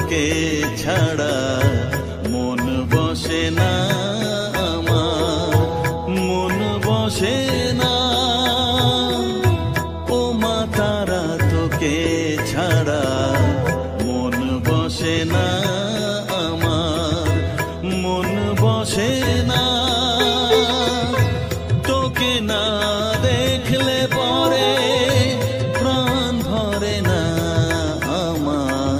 তোকে ছাড়া মন বসে না আমার, মন বসে না। ও মা তারা তোকে ছাড়া মন বসে না আমার, মন বসে না। তোকে না দেখলে পরে প্রাণ ভরে না আমার,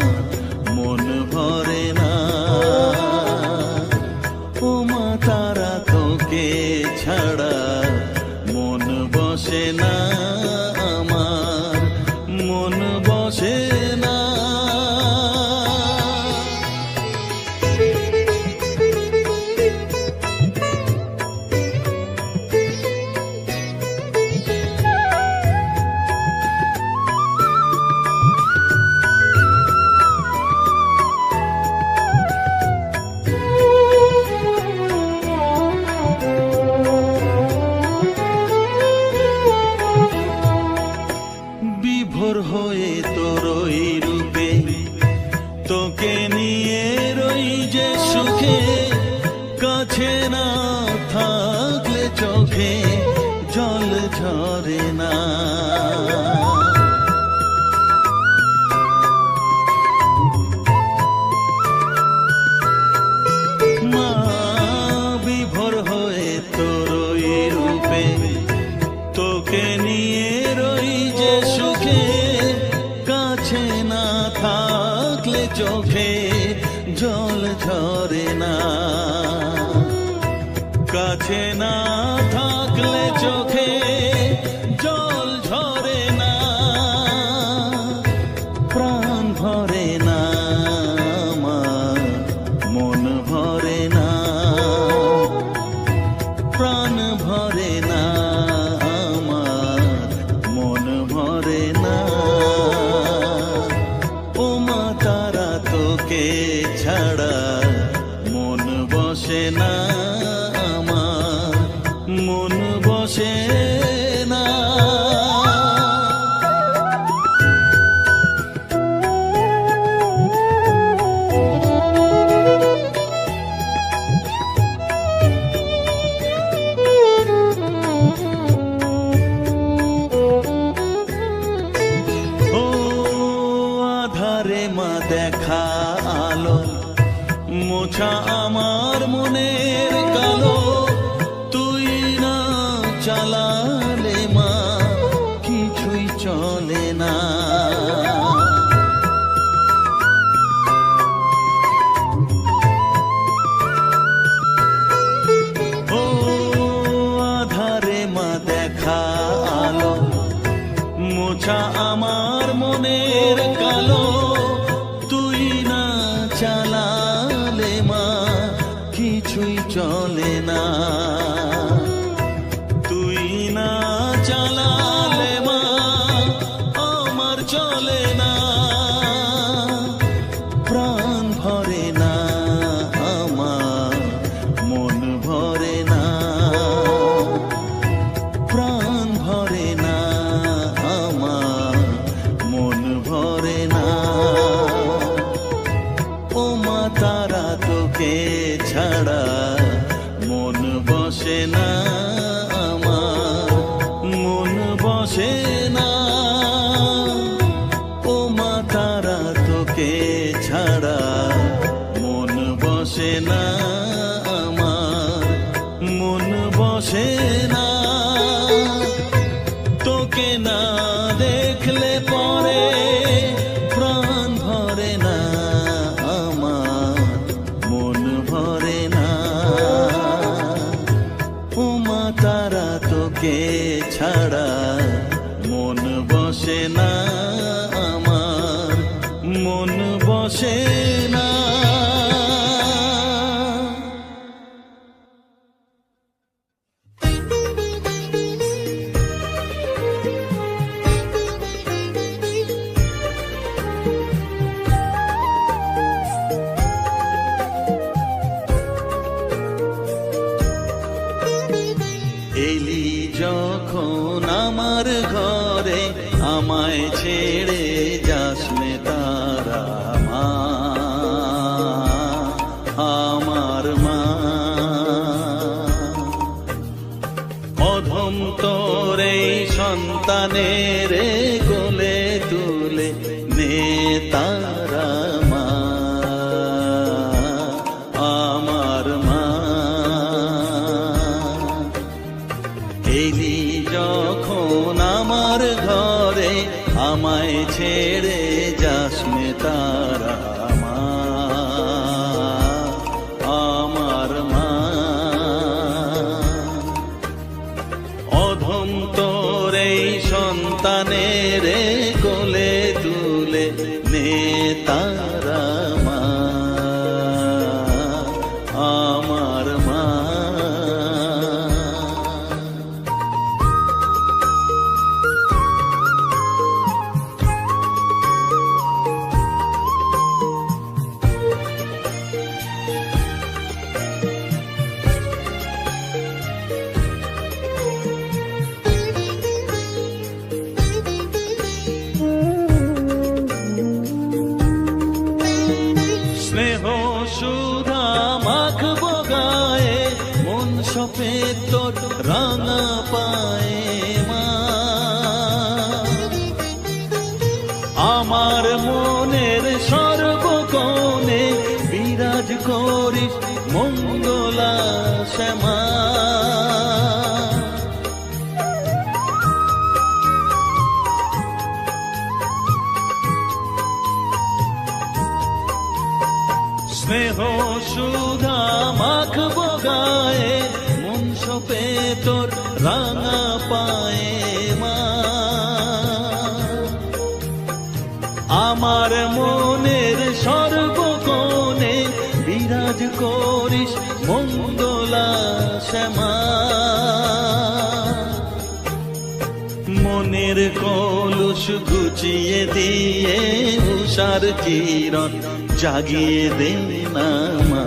মন ভরে না। ও মা তারা তোকে ছাড়া মন বসে না আমার, মন বসে না। বিভোর হয়ে তোর ওই রূপে তোকে নিয়ে রই যে সুখে, কাছে না থাকলে চোখে জল ঝরে না। মা বিভোর হয়ে তোর ওই রূপে তোকে নিয়ে রই যে সুখে, কাছে না থাকলে চোখে জল ঝরে না। কাছে না থাকলে চোখে জল ঝরে না, প্রাণ ভরে না আমার, মন ভরে না, প্রাণ ভরে না আমার, মন ভরে না। ও মা তারা তোকে ছাড়া মন বসে না আমার, মন বসে না। ও আধারে মা দেখা আলো, মোছা আমার মনের কালো, তুই না চালালে মা কিছুই চলে না। ও আধারে মা দেখা আলো, মোছা আমার মনের কালো, তুই না চালালে মা কিছুই চলে না। তুই না চালালে মা আমার চলে না, প্রাণ ভরে না আমার, মন ভরে না, প্রাণ ভরে না আমার, মন ভরে না। ও মা তারা তোকে ছাড়া মন বসে না আমার, মন বসে না। ও মা তারা তোকে ছাড়া মন বসে না আমার, মন বসে না। তোকে না দেখলে পরে প্রাণ ভরে না আমার, মন ভরে না। ও মা তারা তোকে ছাড়া মন বসে না আমার, মন বসে না। এলি যখন আমার ঘরে আমায় ছেড়ে যাস নে তারা মা। সন্তানের কোলে তুলে নে তারা মা, আমার মা। এলি যখন আমার ঘরে আমায় ছেড়ে যাস নে তারা মা, আমার মা। অধম তোর এই সন্তানের কোলে তুলে নে তারা মা, আমার মা। স্নেহ সুধা মাখবো গায়ে, মন সফেদ তোর রাঙা পায়ে মা। আমার মনের সর্বকোণে বিরাজ করিস মঙ্গলা শ্যামা। স্নেহ সুধা মাখবো গায়ে, মন সপে তোর রাঙা পায়ে মা। আমার মনের সর্বকোণে বিরাজ করিস মঙ্গলা শ্যামা। মনের কলুষ ঘুচিয়ে দিয়ে উষার কিরণ জাগিয়ে দে না মা,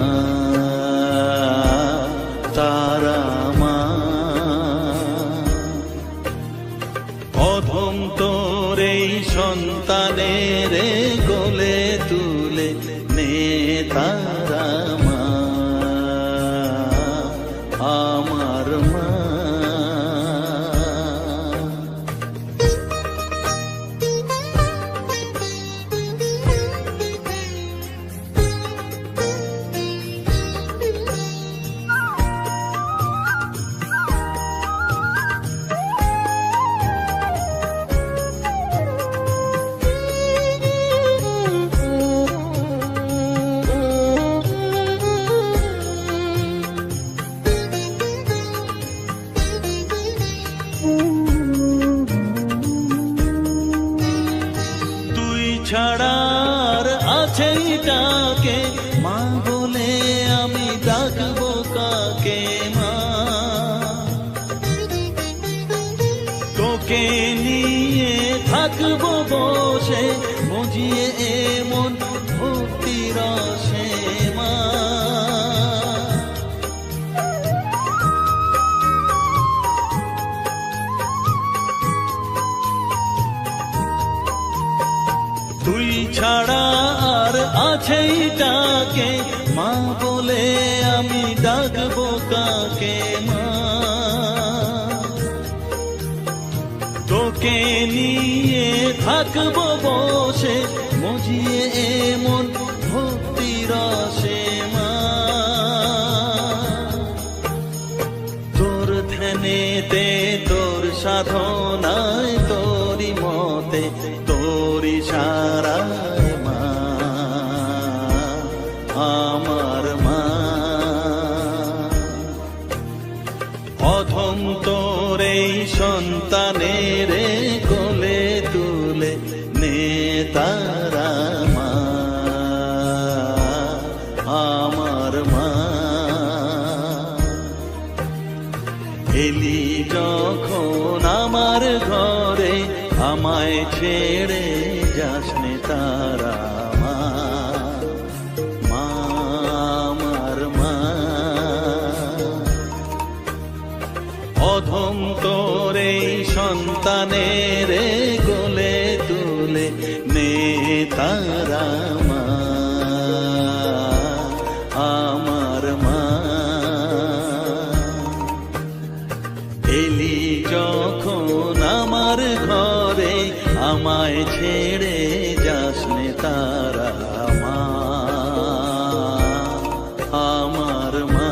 তারা মা। অধম তোর এই সন্তানের কোলে তুলে নে তারা মা, আমার মা। ছাড়ার আছে ডাকে মা বলে আমি ডাকবো কাকে মা। তোকে নিয়ে থাকবো বসে মজিয়ে এমন ভক্তি রসে মা। তুই ছাড়া আর আছেই ডাকে মা বলে আমি ডাকবো কাকে মা। তোকে নিয়ে থাকবো বসে মজিয়ে এমন ভক্তি রসে মা। তোর ধ্যানেতে তোর সাধনায় তোরি মতে তোরি সারায় মা, আমার মা। অধম তোর এই সন্তানের কোলে তুলে নে তারা মা, আমার মা। এলি যখন আমার ঘরে আমায় ছেড়ে যাস নে তারা মা, আমার মা। অধম তোর এই সন্তানের কোলে তুলে নে তারা মা, আমার মা। এলি যখন আমার আমায় ছেড়ে যাস নে তারা মা, আমার মা।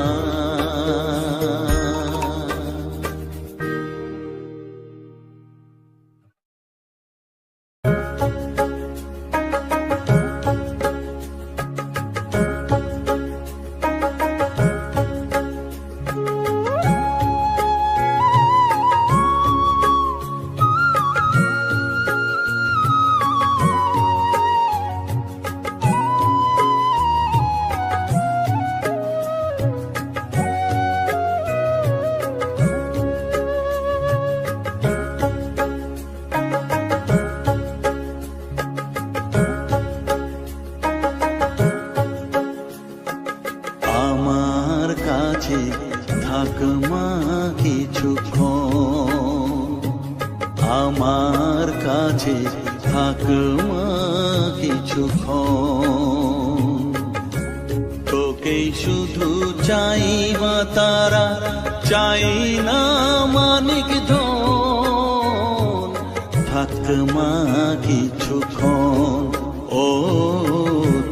আমার কাছে থাক মা কিছুক্ষণ, আমার কাছে থাক মা কিছুক্ষণ। তোকেই শুধু চাই মা তারা, চাই না মানিক ধন। থাক মা কিছুক্ষণ, ও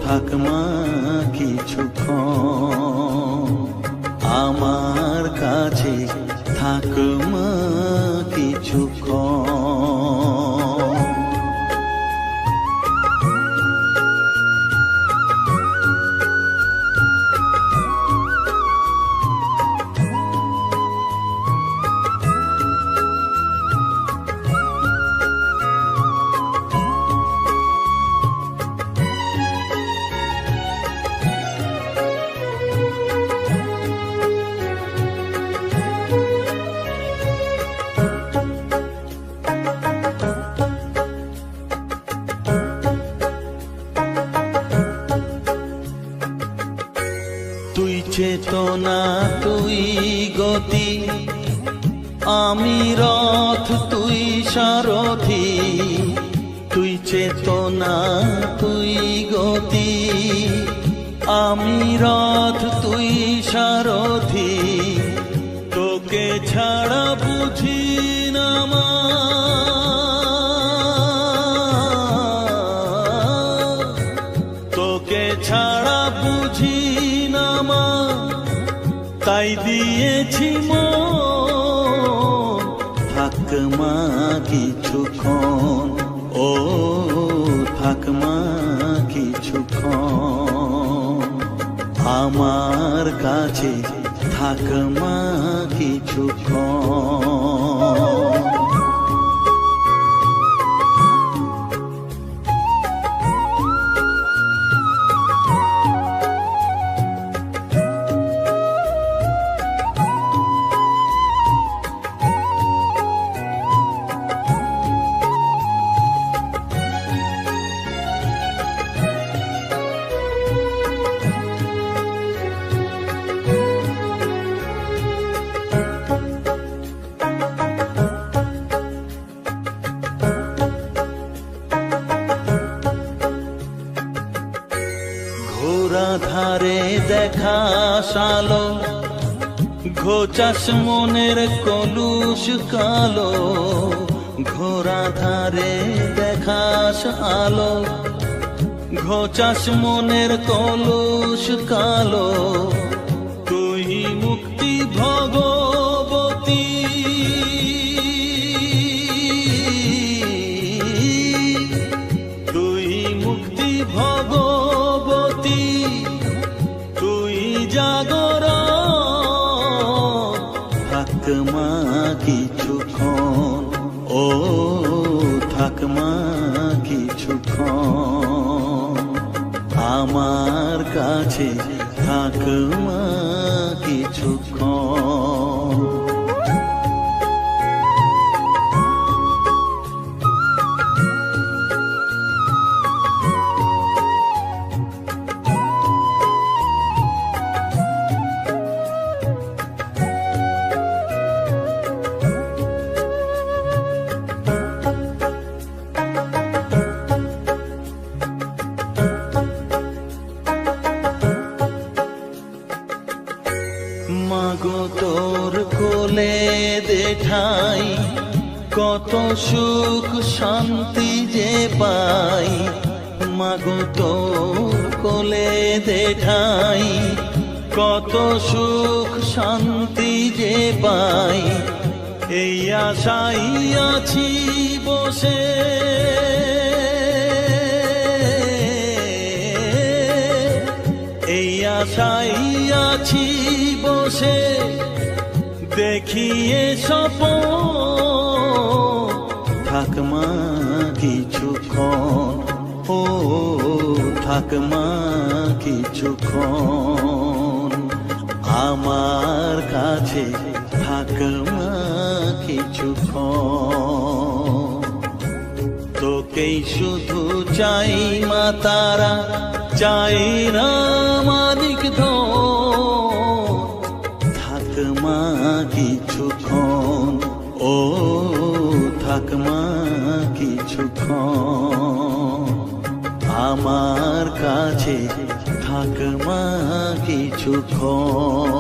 থাক মা কিছুক্ষণ। আমার কাছে থাক মা কিছুক্ষণ। তুই চেতনা, তুই গতি, আমি রথ, তুই সারথি। তুই চেতনা, তুই গতি, আমি রথ, তুই সারথি। তোকে ছাড়া বুঝি না মা, তোকে ছাড়া বুঝি না মা। তাই দিয়েছি মন, থাক মা কিছুক্ষণ, ও থাক মা কিছুক্ষণ। আমার কাছে থাক মা কিছুক্ষণ। ঘোরা ধারে দেখা সালো, ঘোচাস মনের কলুষ কালো। ঘোরা ধারে দেখাস আলো, ঘোচাস মনের কলুষ কালো। তুই মুক্তি ভগবতী, তুই মুক্তি ভগবতী। তুই জাগর, থাক মা কিছুক্ষণ, ও থাক মা কিছুক্ষণ। আমার কাছে থাক মা কিছুক্ষণ। মা কত সুখ শান্তি যে পাই, মাগো তোর কোলে দেখাই। কত সুখ শান্তি যে পাই, এই আশাই আছি বসে। এই আশাই আছি বসে, দেখিয়ে স্বপন থাকমা কিছুক্ষণ, ও থাকমা কিছুক্ষণ আমার কাছে, থাকমা কিছুক্ষণ। তোকেই শুধু চাই মা তারা, চাই না মালিক ধন, থাকমা কিছুক্ষণ, ও থাকমা কিছুক্ষণ আমার কাছে, থাকমা কিছুক্ষণ।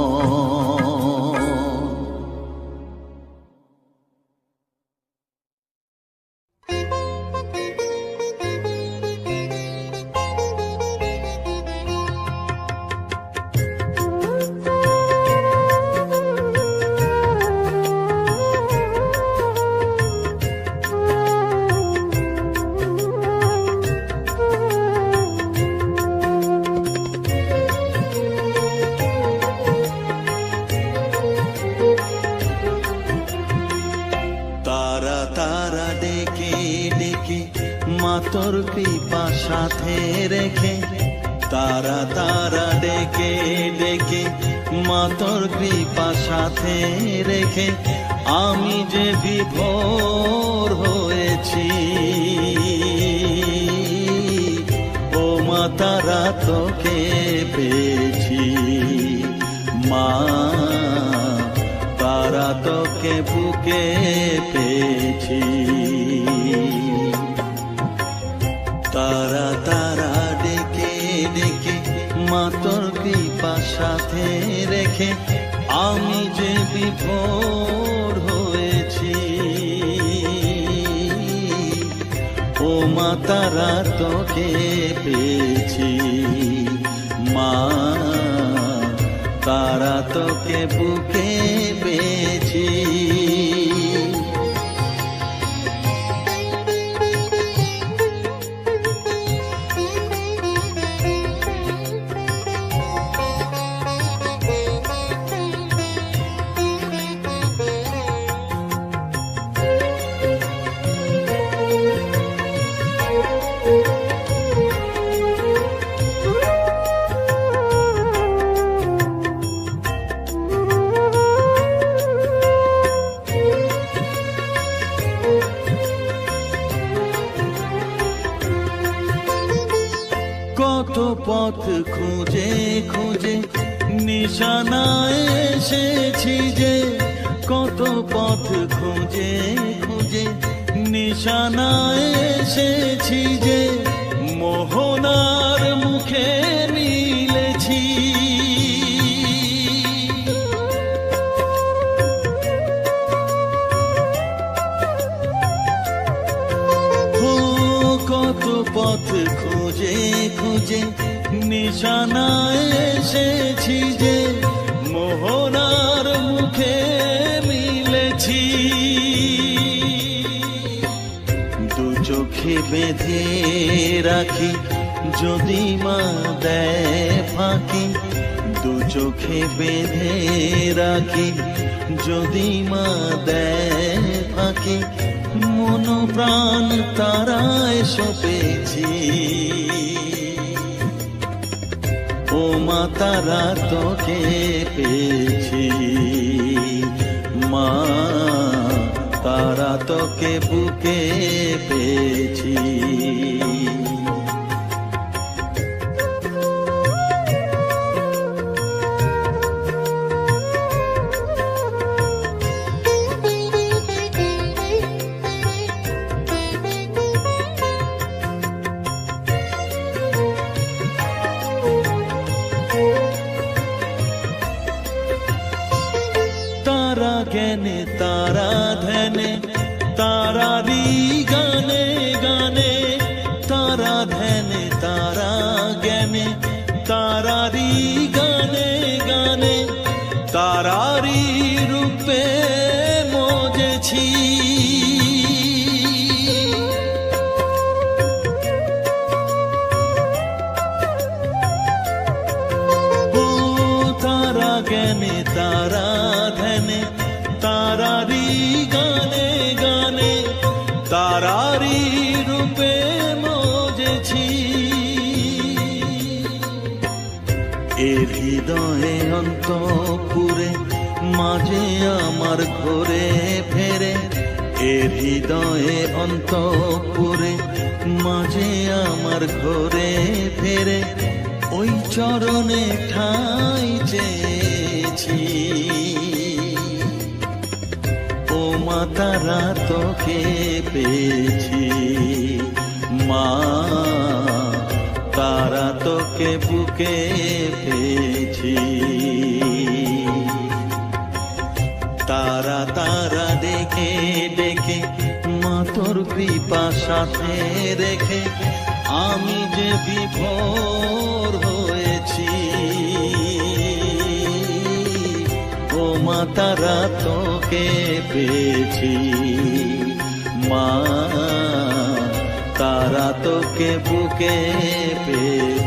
তোর কৃপা সাথে রেখে, তারা তারা ডেকে ডেকে মা তোর কৃপা সাথে রেখে, আমি যে বিভোর হয়েছি। ও মা তারা তোকে পেয়েছি, মা তারা তোকে বুকে পেয়েছি। তারা তারা ডেকে ডেকে মা তোর কৃপা সাথে রেখে, আমি যে বিভোর হয়েছি। ও মা তারা তোকে পেয়েছি, মা তারা তোকে বুকে পেয়েছি। কত পথ খুঁজে খুঁজে নিশানায় এসেছি যে, কত পথ খুঁজে খুঁজে নিশানায় এসেছি যে, মোহনার মুখে মিলেছি। কত পথ খুঁজে খুঁজে নিশানায় এসেছি যে, মোহনার মুখে মিলেছি। দু চোখে বেঁধে রাখি যদি মা দেয় ফাঁকি, দু চোখে বেঁধে রাখি যদি মা দেয় ফাঁকি, মন প্রাণ তারায় সপেছি। ও মা তারা তোকে পেয়েছি, মা তারা তোকে বুকে পেয়েছি। তারা জ্ঞানে তারা ধ্যানে তারা ধ্যানে তারা জ্ঞানে তারারি গানে গানে তারারি রূপে মজেছি। ও তারা জ্ঞানে তারা ধ্যানে তারারি গানে গানে তারারি রূপে মজেছি। এর হৃদয়ে অন্তঃপুরে মাঝে আমার ঘরে ফেরে, এর হৃদয়ে অন্তঃপুরে মাঝে আমার ঘরে ফেরে, ওই চরণে ঠাঁই চেয়েছি। ও মা তারা তোকে পেয়েছি, মা তারা তোকে বুকে পেয়েছি। তারা তারা ডেকে ডেকে মা তোর কৃপা সাথে রেখে আমি যে বিভোর হয়েছি। ও মা তারা তোকে পেয়েছি, মা তারা তোকে বুকে পেয়েছি।